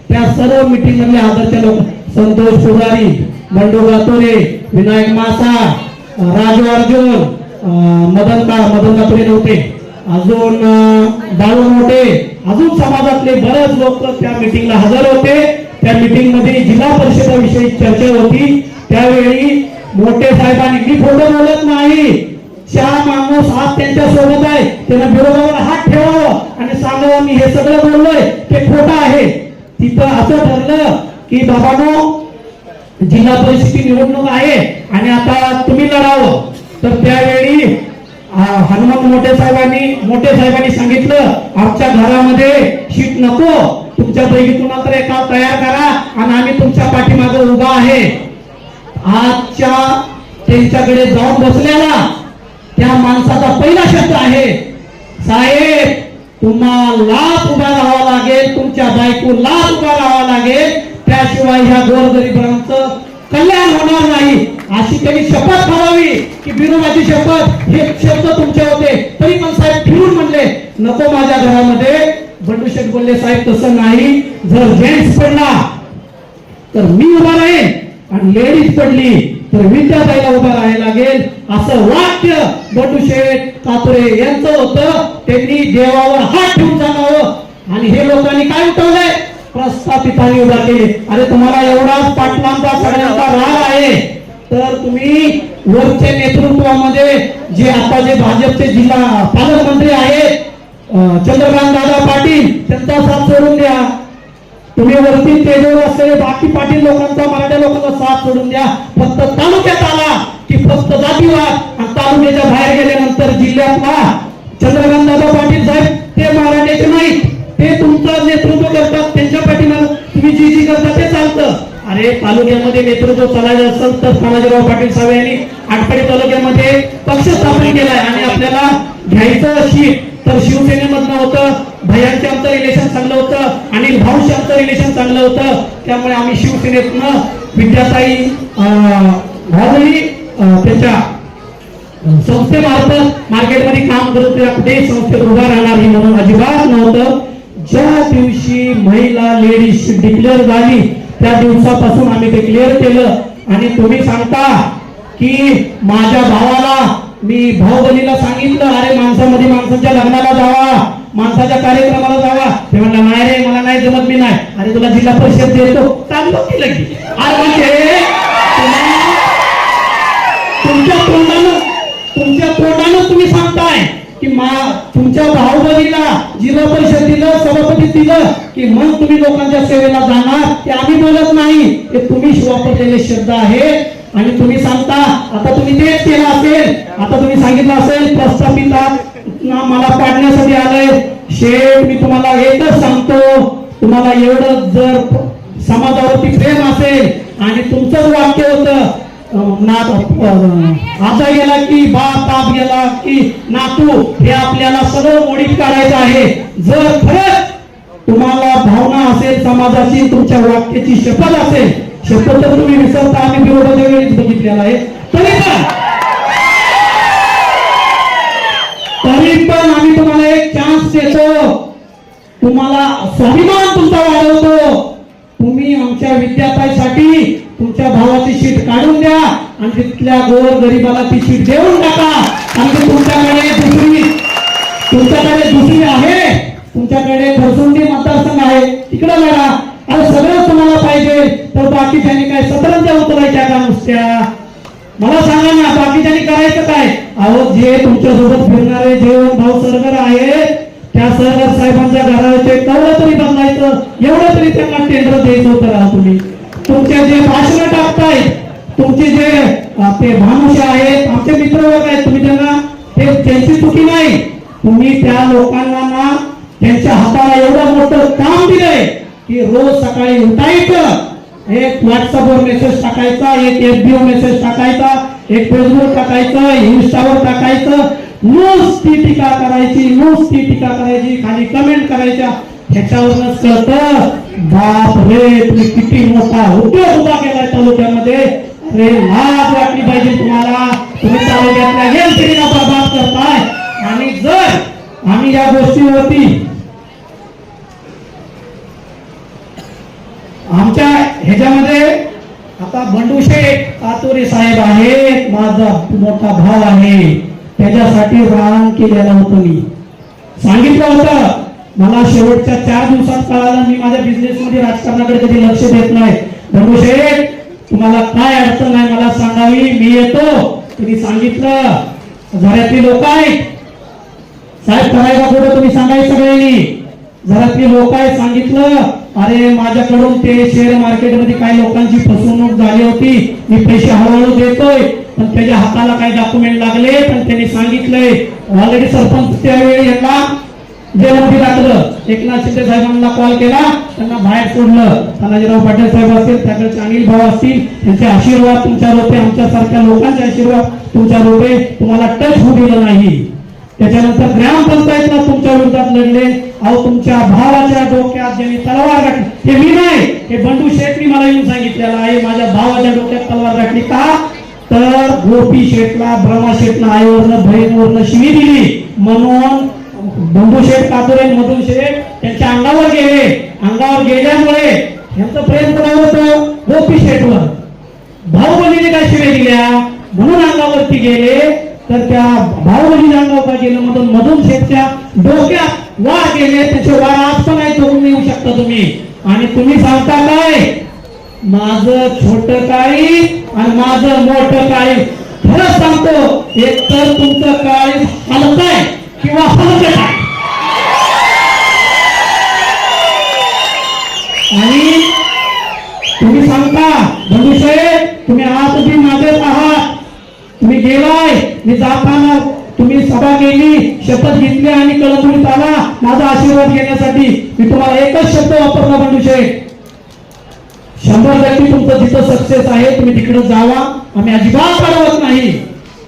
त्या सर्व मिटिंग मधले हजरच्या लोक संतोष पुजारी, बंडू गातोरे, विनायक मासा, राजू अर्जुन, मदन गातोरे नव्हते, अजून बाळू मोठे, अजून समाजातले बरेच लोक त्या मिटिंगला हजर होते. त्या मिटिंग मध्ये जिल्हा परिषदेविषयी चर्चा होती. त्यावेळी मोठे साहेबांनी मी खोटं बोलत नाही, चार माणूस हात त्यांच्या सोबत आहे, त्यांना विरोधावर हात ठेवावं आणि सांगावं मी हे सगळं बोललोय ते खोटं आहे. तिथं असं ठरलं की बाबांनो जिल्हा परिषदेची निवडणूक आहे आणि आता तुम्ही लढावं. तर त्यावेळी हनुमान मोठे साहेबांनी सांगितलं आमच्या घरामध्ये शीट नको, तुमच्यापैकी कुणाला तर एका तयार करा आणि आम्ही तुमच्या पाठीमागे उभा आहे. आजच्या त्यांच्याकडे जाऊन बसलेला त्या माणसाचा पहिला शब्द आहे साहेब तुम्हाला उभा राहावं लागेल, तुमच्या बायकोला उभा राहावं लागेल, त्याशिवाय ह्या गोरगरिबांचं कल्याण होणार नाही. अशी त्यांनी शपथ खावावी की बिनोबाची शपथ हे शब्द तुमचे होते. तरी पण साहेब फिरून म्हणले नको माझ्या घरामध्ये. बंडू शेठ बोलले साहेब तसं नाही, जर जेंट्स पडला तर मी उभा राहील आणि लेडीज पडली तर विद्याताईला उभा राहायला लागेल. असं वाक्य बंडू शेठ कातुरे यांचं होतं. त्यांनी देवावर हात ठेवून सांगावं आणि हे लोकांनी काय उठवलंय प्रस्थापितांनी उभा केले. अरे तुम्हाला एवढाच पाटलांचा सगळ्यांचा राग आहे तर तुम्ही वरच्या नेतृत्वामध्ये जे आता जे भाजपचे जिल्हा पालकमंत्री आहेत चंद्रकांत दादा पाटील त्यांचा साथ सोडून द्या. तुम्ही वरती तेजवर असलेले बाकी पाटील लोकांचा मराठा लोकांचा साथ सोडून द्या. फक्त तालुक्यात आला की फक्त जातीवाद आणि तालुक्याच्या बाहेर गेल्यानंतर जिल्ह्यातला चंद्रकांत दादा पाटील साहेब ते मराठ्याचे नाहीत, ते तुमचं नेतृत्व करतात, त्यांच्या पाठीमागे तुम्ही जी करता ते चालतं. अरे तालुक्यामध्ये नेतृत्व चालायचं असेल तर तानाजीराव पाटील साहेब यांनी आटपाडी तालुक्यामध्ये पक्ष स्थापन केलाय आणि आपल्याला घ्यायचं शीट तर शिवसेनेमधनं होतं, भैयांचे आमचं रिलेशन चांगलं होतं, अनिल भाऊंचे आमचं रिलेशन चांगलं होतं. त्यामुळे आम्ही शिवसेनेतनं विद्याताई भाऊनी त्यांच्या संस्थेमार्फत मार्केटमध्ये काम करत कुठेही संस्थेत उभा राहणार नाही म्हणून अजिबात नव्हतं. ज्या दिवशी महिला लेडीज डिक्लेअर झाली त्या दिवसापासून आम्ही ते क्लिअर केलं. आणि तुम्ही सांगता की माझ्या भावाला मी भाऊ बहिणीला सांगितलं अरे माणसामध्ये माणसाच्या लग्नाला जावा, माणसाच्या कार्यक्रमाला जावा. ते म्हणला नाही रे मला नाही जमत, मी नाही. अरे तुला जिल्हा परिषद देतो चाललो की लगी. अरे म्हणजे तुमच्या तोंडानं तुम्ही सांगताय की तुमच्या भाऊ बहिणीला जिल्हा परिषद दिलं, सभापती दिलं की मग तुम्ही लोकांच्या सेवेला जाणार. ते आम्ही बोलत नाही, ते तुम्ही वापरलेले शब्द आहे. आणि तुम्ही सांगता आता तुम्ही तेच केलं असेल, आता तुम्ही सांगितलं असेल प्रस्थापित मला पाडण्यासाठी आलंय. शेठ मी तुम्हाला एकच सांगतो, तुम्हाला एवढं जर समाजावरती प्रेम असेल आणि तुमचंच वाक्य होतं आता गेला की बाप गेला की नातू, हे आपल्याला सगळं मोडीत काढायचं आहे. जर खरंच तुम्हाला भावना असेल समाजाची, तुमच्या वाक्याची शपथ असेल, शपथ तर तुम्ही विसरता, आम्ही विरोधाच्या वेळीच बघितलेला आहे. तरी पण आम्ही तुम्हाला एक चान्स देतो, तुम्हाला स्वाभिमान तुमचा वाढवतो. तुम्ही आमच्या विद्यार्थ्यांसाठी तुमच्या भावाची शीट काढून द्या आणि तिथल्या गोर गरिबाला ती शीट देऊन टाका. आणि तुमच्याकडे दुसरी आहे, तुमच्याकडे खरसुंडी मतदारसंघ आहे, तिकडे लढा. अरे सगळं तुम्हाला पाहिजे तर बाकीच्यांनी काय सतरंजा उतरायच्या का नुसत्या? मला सांगा ना बाकीच्यांनी करायचं काय? अहो जे तुमच्यासोबत फिरणारे जेवण भाऊ सरगर आहेत त्या सरगर साहेबांच्या घराचे कवडं तरी बदलायचं, एवढं तरी त्यांना टेंडर द्यायचं होतं. राहा तुम्ही तुमचे जे भाषण टाकताय, तुमचे जे ते भानुषे आहेत, आमचे मित्र वर्ग आहेत, तुम्ही त्यांना ते त्यांची चुकी नाही. तुम्ही त्या लोकांना त्यांच्या हाताला एवढं मोठं काम दिलंय की रोज सकाळी उठायचं, एक व्हॉट्सअपवर मेसेज टाकायचा, एक FB मेसेज टाकायचा, एक फेसबुक टाकायचं, इन्स्टावर टाकायचं, नुसती टीका करायची, खाली कमेंट करायच्या. ह्याच्यावरच कळतं बाप रे तुम्ही किती मोठा उद्योग उभा केलाय तालुक्यामध्ये. अरे लाज वाटली पाहिजे तुम्हाला. तुम्ही तालुक्यातल्या गेल पिढीला बरबाद करताय. आणि जर आम्ही या गोष्टीवरती आमच्या ह्याच्यामध्ये आता बंडू शेठ कातोरे साहेब आहेत, माझा मोठा भाव आहे, त्याच्यासाठी रान केलेलं होतं. मी सांगितलं होतं मला शेवटच्या 4 दिवसात कळालं, मी माझ्या बिझनेस मध्ये राजकारणाकडे कधी लक्ष देत नाही. बंडू शेठ तुम्हाला काय अडचण आहे मला सांगावी, मी येतो. तुम्ही सांगितलं घरातली लोक आहेत साहेब करायला कुठं तुम्ही सांगायचं सगळ्यांनी, घरातली लोक आहेत. सांगितलं अरे माझ्याकडून ते शेअर मार्केटमध्ये काही लोकांची फसवणूक झाली होती, मी पैसे हळूहळू देतोय, पण त्याच्या हाताला काही डॉक्युमेंट लागले. पण त्यांनी सांगितलंय ऑलरेडी सरपंच त्यावेळी यांना जेलमध्ये टाकलं. एकनाथ शिंदे साहेबांना कॉल केला, त्यांना बाहेर सोडलं. तानाजीराव पाटील साहेब असतील, त्याकडचे अनिल भाऊ असतील, त्यांचे आशीर्वाद तुमच्यावर होते, आमच्यासारख्या लोकांचे आशीर्वाद तुमच्यावर होते. तुम्हाला टच होऊ दिलं नाही. त्याच्यानंतर ग्रामपंचायतला तुमच्या विरोधात लढले. अहो तुमच्या भावाच्या डोक्यात ज्यांनी तलवार गाठली, हे मी नाही, हे बंडू शेठनी मला येऊन सांगितलेलं आहे. माझ्या भावाच्या डोक्यात तलवार गाठली का तर गोपी शेठला ब्रह्मा शेठला आईवरनं बहीणवरनं शिवी दिली म्हणून बंडू शेठ कातोरे मधुर शेठ त्यांच्या अंगावर गेले. अंगावर गेल्यामुळे यांचं प्रेम कोणावर होतं? गोपी शेठवर. भाऊ बहिणीने काय शिव्या दिल्या म्हणून अंगावरती गेले. तर त्या भाऊ बहिणीच्या अंगावर का गेलं म्हणून मधुर शेठच्या डोक्यात वार गेले. त्याचे वार आज पण आहे, बघून येऊ शकता तुम्ही. आणि तुम्ही सांगता काय माझं छोट काळी आणि माझं मोठं काळी. खरंच सांगतो एक तर तुमचं काळी हलकंय किंवा हलकट आहे. आणि तुम्ही सांगता बंडू साहेब तुम्ही आज बी माझेच आहात, तुम्ही गेलाय, मी जाताना तुम्ही सभा केली, शपथ घेतली आणि कळंबुलीत आला माझा आशीर्वाद घेण्यासाठी. मी तुम्हाला एकच शब्द वापरला बंडू शेठ, 100% तुमचं जिथं सक्सेस आहे तुम्ही तिकडे जावा, आम्ही अजिबात अडवत नाही.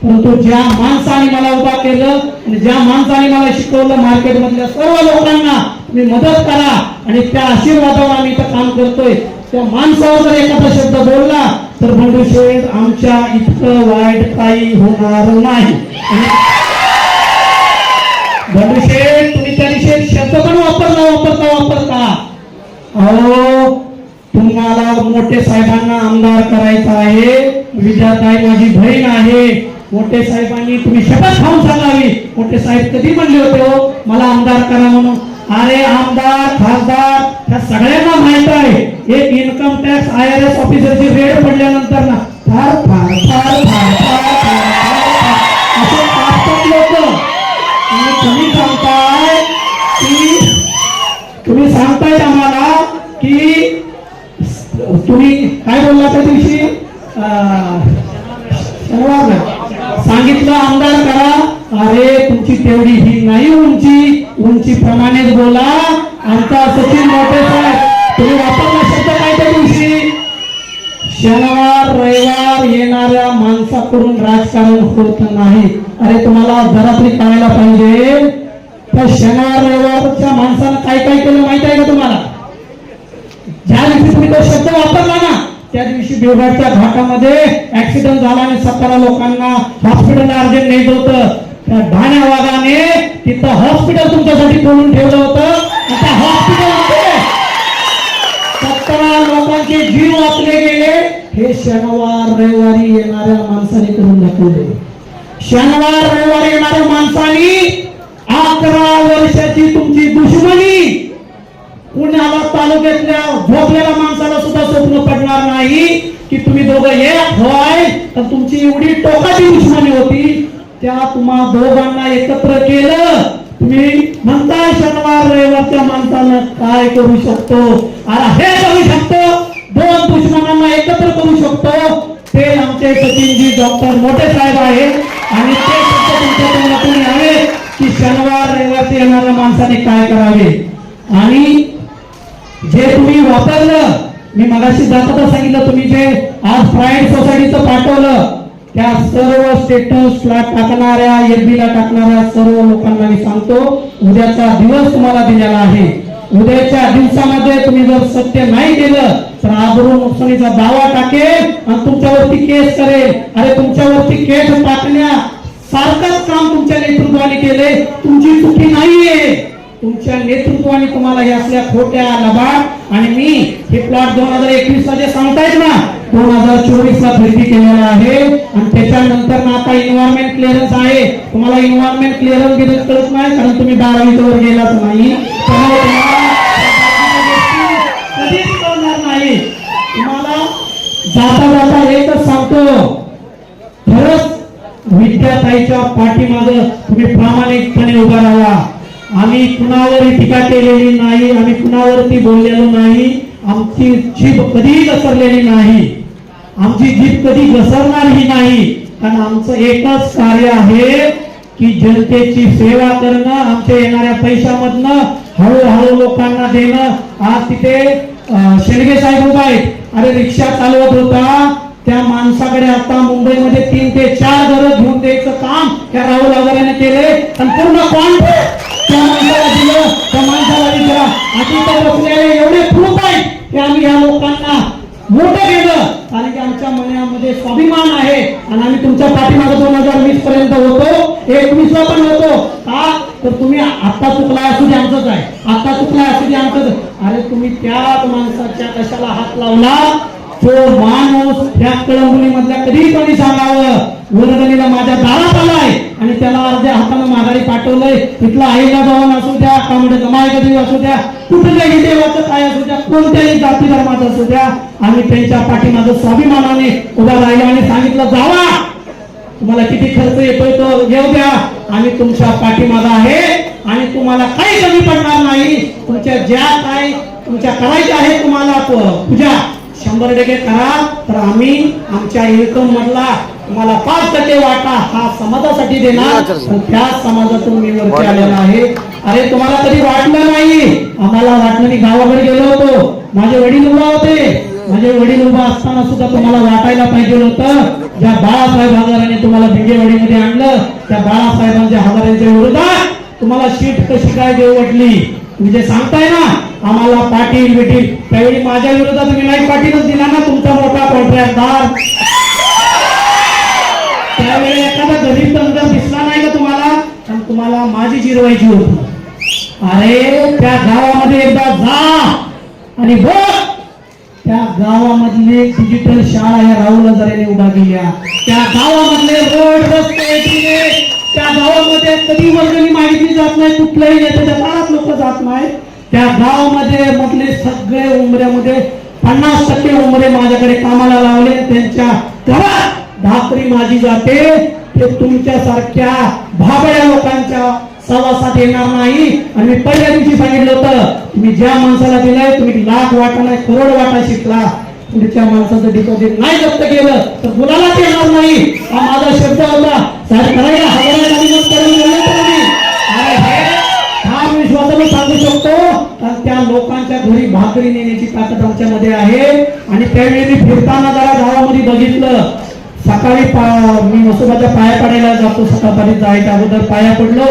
परंतु ज्या माणसाने मला उभा केलं आणि ज्या माणसाने मला शिकवलं मार्केट मधल्या सर्व लोकांना तुम्ही मदत करा आणि त्या आशीर्वादावर आम्ही इथं काम करतोय. त्या माणसावर जर एखादा शब्द बोलला तर बंडू शेठ आमच्या इतकं वाईट काही होणार नाही. बंडू शेठ तुम्ही त्या दिवशी शब्द पण वापरता अहो तुम्हाला मोठे साहेबांना आमदार करायचं आहे. विद्याताई माझी बहीण आहे. मोठे साहेबांनी तुम्ही शपथ खाऊन सांगावी. मोठे साहेब कधी म्हणले होते हो मला आमदार करा म्हणून. अरे आमदार खासदार ह्या सगळ्यांना माहित आहे एक इन्कम टॅक्स IRS ऑफिसरची रेड पडल्यानंतर ना फार फार फार फार फार असे पाच लोक तुम्ही सांगताय आम्हाला की तुम्ही काय बोलला त्या दिवशी सांगितलं आमदार करा. अरे तुमची तेवढी ही नाही उंची प्रमाणेच बोला. आमचा सचिन मोठे साहेब तुम्ही वापरला शब्द काय त्या दिवशी शनिवार रविवार येणाऱ्या माणसाकडून राजकारण होत नाही. अरे तुम्हाला जरा तरी कळायला पाहिजे त्या शनिवार रविवारच्या माणसानं काय काय केलं माहित आहे का तुम्हाला. ज्या दिवशी तुम्ही तो शब्द वापरला ना त्या दिवशी बेळगावच्या घाटामध्ये ऍक्सिडेंट झाला आणि 17 लोकांना हॉस्पिटलला अर्जंट न्यायचं होतं. त्या ढाण्या वाघाने तिथं हॉस्पिटल तुमच्यासाठी खोलून ठेवलं होतं. त्या हॉस्पिटलमध्ये 17 लोकांचे जीव वाचले गेले. हे शनिवार रविवारी येणाऱ्या माणसाने करून दाखवले. शनिवार रविवारी येणाऱ्या माणसाने 11 वर्षाची तुमची दुश्मनी पुण्याला तालुक्यातल्या झोपलेल्या माणसाला सुद्धा स्वप्न पडणार नाही की तुम्ही दोघं एक होय. तर तुमची एवढी टोकाची दुश्मनी होती त्या तुम्हा दोघांना एकत्र केलं. तुम्ही म्हणताय शनिवार रविवारच्या माणसानं काय करू शकतो. अरे हे करू शकतो. दोन दुश्मनांना एकत्र करू शकतो. ते आमचे सचिनजी डॉक्टर मोठे साहेब आहेत आणि ते शब्द तुमच्या तोंडातून यावे की शनिवार रविवारच्या येणाऱ्या माणसाने काय करावे. आणि जे तुम्ही वापरलं मी मगाशी जाताना सांगितलं तुम्ही जे आज प्राईड सोसायटीचं पाठवलं त्या सर्व स्टेटसला टाकणाऱ्या FB ला टाकणाऱ्या सर्व लोकांना मी सांगतो उद्याचा दिवस तुम्हाला दिलेला आहे. उद्याच्या दिवसामध्ये तुम्ही जर सत्य नाही केलं तर आबरू नुकसानीचा दावा टाकेल आणि तुमच्यावरती केस करेल. अरे तुमच्यावरती केस टाकण्या सारखंच काम तुमच्या नेतृत्वाने केले. तुमची चुकी नाहीये. तुमच्या नेतृत्वाने तुम्हाला हे असल्या खोट्या लबाड आणि मी हे प्लॉट 2021 ला जे सांगतायत ना 2024 ला खरेदी केलेला आहे आणि त्याच्यानंतर ना आता एन्व्हायरमेंट क्लिअरन्स आहे. तुम्हाला एन्व्हायरमेंट क्लिअरन्स गेले कळत नाही कारण तुम्ही 12वी वर गेलाच नाही. कधीच कळणार नाही. तुम्हाला जाता जाता एकच सांगतो खरंच विद्याताईच्या पाठीमागे तुम्ही प्रामाणिकपणे उभा राहा. आम्ही कुणावरही टीका केलेली नाही. आम्ही कुणावरती बोललेलो नाही. आमची जीभ कधी घसरलेली नाही. आमची जीभ कधी घसरणारही नाही. कारण आमचं एकच कार्य आहे की जनतेची सेवा करणं. आमच्या येणाऱ्या पैशामधनं हळूहळू लोकांना देणं. आज तिथे शेळगे साहेब उभा आहेत. अरे रिक्षा चालवत होता त्या माणसाकडे आता मुंबईमध्ये 3 ते 4 घरं घेऊन द्यायचं काम त्या राहुल आघाड्याने केले आणि पूर्ण कॉन्ट्रॅक्ट त्या माणसाला दिलं. त्या माणसाला विचारा आता बसलेले एवढे प्रूफ आहेत की आम्ही या लोकांना मोठं केलं कारण की आमच्या मनामध्ये स्वाभिमान आहे आणि आम्ही तुमच्या पाठीमागे 2020 पर्यंत होतो. 21 ला पण होतो. का तर तुम्ही आता चुकलाय असू दे आमचंच आहे. आता चुकलाय असू दे आमचंच. अरे तुम्ही त्याच माणसाच्या कशाला हात लावला. तो माणूस त्या कळंबुली मधल्या कधी कोणी सांगावं वर्गणीला माझ्या दारात आलाय आणि त्याला अर्ध्या हातानं माघारी पाठवलंय. तिथला आईला जाऊन असू द्या कामडे जमाय कधी असू द्या कुठल्याही देवाचं काय असू द्या कोणत्याही जाती धर्माचं असू द्या आम्ही त्यांच्या पाठीमागे स्वाभिमानाने उभा राहिलो आणि सांगितलं जावा तुम्हाला किती खर्च येतोय तो येऊ द्या आम्ही तुमच्या पाठीमागे आहे आणि तुम्हाला काही कमी पडणार नाही. तुमच्या ज्या काय तुमच्या करायच्या आहे तुम्हाला पूजा 100% करा. तर आम्ही आमच्या इन्कम मधला तुम्हाला 5% वाटा हा समाजासाठी देणार. त्या समाजातून मी वरती आलेला आहे. अरे तुम्हाला कधी वाटलं नाही. आम्हाला वाटलं मी गावाकडे गेलो होतो. माझे वडील उभा होते. माझे वडील उभा असताना सुद्धा तुम्हाला वाटायला पाहिजे होतं. ज्या बाळासाहेब हजाराने तुम्हाला भिंगेवाडीमध्ये आणलं त्या बाळासाहेबांच्या हजारांच्या विरोधात तुम्हाला शीट कशी काय देऊ वाटली. तुम्ही जे सांगताय ना आम्हाला पाटील बिटील, त्यावेळी माझ्या विरोधात विनायक पाटीलच दिला ना तुमचा मोठा कॉन्ट्रॅक्टदार. त्यावेळी एखादा गरीब तंत्र दिसला नाही का तुम्हाला, आणि तुम्हाला माझी जिरवायची होती. अरे त्या गावामध्ये एकदा जा आणि बघ, त्या गावामधले डिजिटल शाळा या राहुल हजारेने उभा केल्या. त्या गावामधले रोड रस्ते केले. त्या गावामध्ये कधी वर्गणी मागितली जात नाही, कुठल्याही नेत्याच्या दारात लोक जात नाही. त्या गावामध्ये मधले सगळे उमऱ्यामध्ये 50% उमरे माझ्याकडे कामाला लावले. त्यांच्या घरात भाकरी माझी जाते. ते तुमच्यासारख्या भाबड्या लोकांच्या सहवासात येणार नाही. आणि मी पहिल्या दिवशी सांगितलं होतं, तुम्ही ज्या माणसाला दिलाय तुम्ही लाख वाटा नाही करोड वाटा शिकला, पुढच्या माणसाचं डिपॉझिट नाही जप्त केलं तर कुणालाच येणार नाही. हा माझा शब्द होता. साहेब करायला हा विश्वासाने सांगू शकतो, कारण त्या लोकांच्या घरी भाकरी नेण्याची ताकद आमच्यामध्ये आहे. आणि त्यावेळी मी फिरताना जरा गावामध्ये बघितलं. सकाळी मी मसोबाच्या पाया पडायला जातो, सकाळी जायच्या अगोदर पाया पडलो.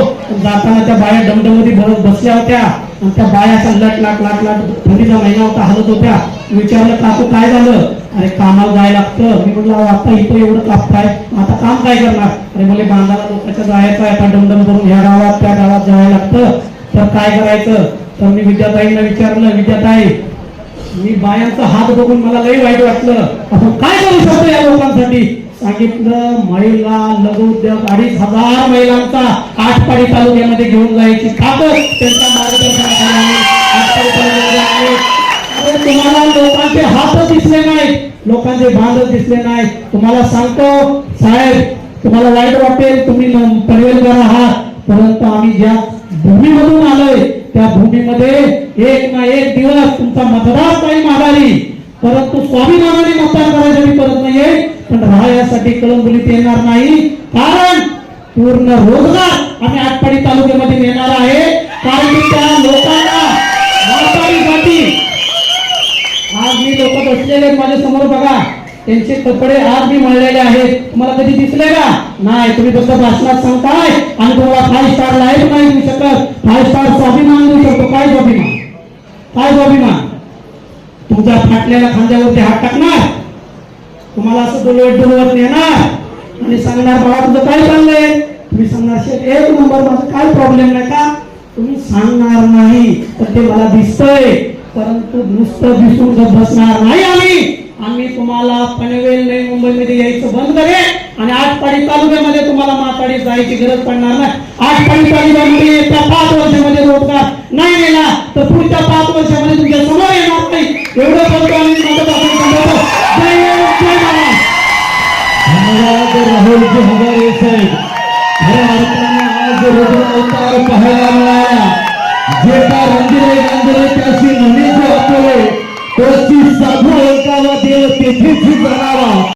जाताना त्या बाया डमडमध्ये बसल्या होत्या आणि त्या बाया अशा लट लाट लाट लाट, थंडीचा महिना होता, हलत होत्या. विचारलं काकू काय झालं? अरे कामाला जायला लागतं. मी म्हटलं आता इथं एवढं कापताय, आता काम काय करणार? अरे मला बांधाला लोकांच्या जायचं आहे, आता डमडम करून ह्या गावात त्या गावात जायला लागतं, तर काय करायचं? तर मी विद्याताईंना विचारलं, विद्याताई मी बायांचा हात बघून मला लई वाईट वाटलं, आपण काय करू शकतो या लोकांसाठी? सांगितलं महिला लघुउद्योग 2,500 महिलांचा आटपाडी तालुक्यामध्ये घेऊन जायची ताकद त्यांच्या मार्गदर्शनाखाली आटपाडी तालुक्यामध्ये आहे. अरे तुम्हाला लोकांचे हात दिसले नाहीत, लोकांचे बांधच दिसले नाहीत. तुम्हाला सांगतो साहेब, तुम्हाला वाईट वाटेल, तुम्ही पनवेलकर आहात, परंतु आम्ही ज्या भूमीमधून आलोय त्या भूमीमध्ये एक ना एक दिवस तुमचा मतदार काही माघारी, परंतु स्वाभिमानाने मतदान करायसाठी परत नाहीये. पण राहण्यासाठी कळंबोलीत येणार नाही, कारण पूर्ण रोजगार आम्ही आटपाडी तालुक्यामध्ये नेणार आहे. कारण की त्या लोकांना वाटाळीसाठी आज मी लोक बसलेले माझ्या समोर बघा, त्यांचे कपडे आज मी मळलेले आहेत. तुम्हाला कधी दिसले का? नाही. तुम्ही फक्त भाषणात सांगताय आणि तुम्हाला 5 स्टार लाईफ नाही देऊ शकत, 5 स्टार स्वाभिमान देऊ शकतो. काय स्वाभिमान? काय स्वाभिमान? तुमच्या फाटलेल्या खांद्यावरती हात टाकणार, तुम्हाला असं डोलवत नेणार आणि सांगणार बाबा तुझं काय चाललंय? तुम्ही सांगणार शेठ एक नंबर, माझं काय प्रॉब्लेम नाही का? तुम्ही सांगणार नाही, तर ते मला दिसतंय, परंतु नुसतं दिसून बसणार नाही. आम्ही तुम्हाला पनवेल नाही मुंबईमध्ये यायचं बंद करेल आणि आटपाडी तालुक्यामध्ये तुम्हाला माताडी जायची गरज पडणार नाही. आटपाडी तालुक्यामध्ये येत्या 5 वर्षामध्ये रोजगार नाही मिळाला तर पुढच्या 5 वर्षामध्ये तुमच्या समोर येणार नाही. एवढं बोलतो आणि धन्यवाद राहुलजी हजारे साहेब. खऱ्या अर्थाने आज रोजगार पाहायला मिळाला. जे का रंजिरे त्याशी नवीन अकोले तोची साधू ऐकावा देव तेथेच